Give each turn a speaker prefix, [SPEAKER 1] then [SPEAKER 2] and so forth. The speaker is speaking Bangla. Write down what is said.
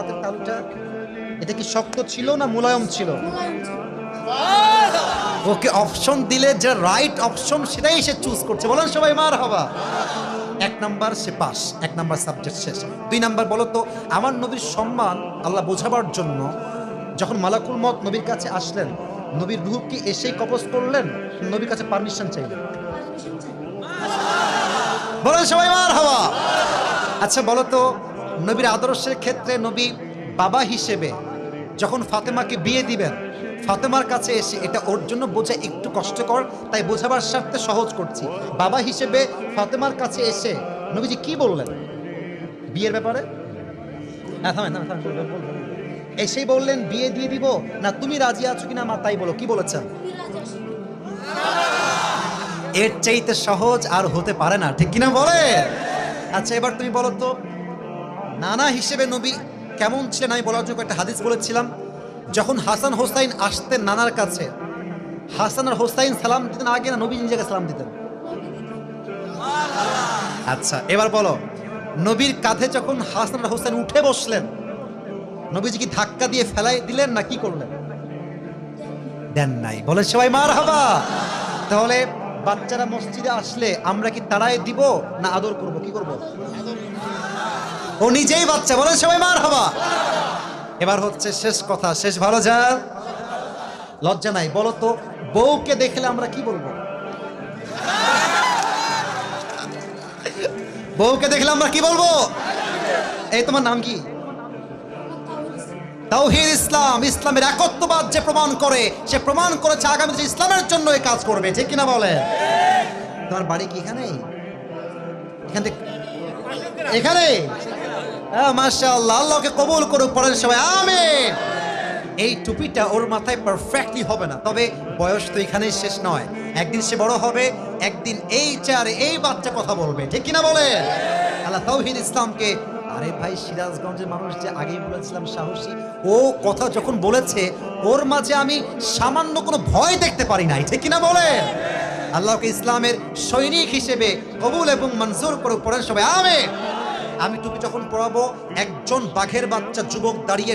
[SPEAKER 1] হাতের তালুটা, এটা কি শক্ত ছিল না মুলায়ম ছিল? ওকে অপশন দিলে যে রাইট অপশন সেটাই সে চুজ করছে। বলেন সবাই মারহাবা। 1 নাম্বার সে পাস, 1 নাম্বার সাবজেক্ট শেষ। 2 নাম্বার বলো তো, আমার নবীর সম্মান আল্লাহ বোঝাবার জন্য যখন মালাকুল মউত নবীর কাছে আসলেন, নবীর রূহ কি এসেই কবজ করলেন, নবীর কাছে পারমিশন চাইলেন? বলেন সবাই মারহাবা। আচ্ছা বলো তো, নবীর আদর্শের ক্ষেত্রে নবী বাবা হিসেবে যখন ফাতেমাকে বিয়ে দিবেন, ফাতেমার কাছে এসে এটা ওর জন্য বোঝা একটু কষ্টকর, তাই বোঝাবার স্বার্থে সহজ করছি। বাবা হিসেবে ফাতেমার কাছে এসে নবীজি কি বললেন বিয়ের ব্যাপারে? এসেই বললেন বিয়ে দিয়ে দিব না তুমি রাজি আছো কিনা মা তাই বলো, কি বলেছেন? এর চাইতে সহজ আর হতে পারে না, ঠিক কিনা বলে? আচ্ছা এবার তুমি বলো তো, নানা হিসেবে নবী কেমন ছিলেন আমি বলার জন্য একটা হাদিস বলেছিলাম। যখন হাসান হোসাইন আসতেন নানার কাছে, হাসান আর হোসাইন সালাম দিতেন আগে না নবী নিজেকে সালাম দিতেন? আচ্ছা এবার বলো, নবীর কাঁধে যখন হাসান আর হোসাইন উঠে বসলেন, নবীজি কি ধাক্কা দিয়ে ফেলাই দিলেন না কি করলেন? দেন নাই। বলে সবাই মারহাবা। তাহলে বাচ্চারা মসজিদে আসলে আমরা কি তাড়ায় দিব না আদর করব, কি করব? ও নিজেই বাচ্চা। বলেন সবাই মারহাবা। এবার হচ্ছে শেষ কথা, শেষ ভালো যা, লজ্জা নাই। বলো তো, বউকে দেখলে আমরা কি বলবো? বউকে দেখলে আমরা কি বলবো? এই তোমার নাম কি? তাওহীদ ইসলাম, ইসলামের একত্ববাদ যে প্রমাণ করে, সে প্রমাণ করেছে আগামী দিনে ইসলামের জন্য এই কাজ করবে, ঠিক কিনা বলে? তোমার বাড়ি কি এখানে? এখান থেকে এখানে? মাশাআল্লাহ, আল্লাহকে কবুল করুক। পড়েন সবাই আমিন। এই টুপিটা ওর মাথায় পারফেক্টলি হবে না, তবে বয়স তো এখানেই শেষ নয়। একদিন সে বড় হবে, একদিন এই চেয়ারে এই বাচ্চা কথা বলবে, ঠিক কিনা বলে? আল্লাহ তাওহীদ ইসলামকে, আরে ভাই সিরাজগঞ্জের মানুষ যে আগেই বলেছিলাম সাহসী, ও কথা যখন বলেছে ওর মাঝে আমি সামান্য কোনো ভয় দেখতে পারি নাই, ঠিক কিনা বলে? আল্লাহকে ইসলামের সৈনিক হিসেবে কবুল এবং মঞ্জুর করে। পড়েন সবাই আমিন। আমি টুপি যখন পরাবো, একজন বাঘের বাচ্চা যুবক দাঁড়িয়ে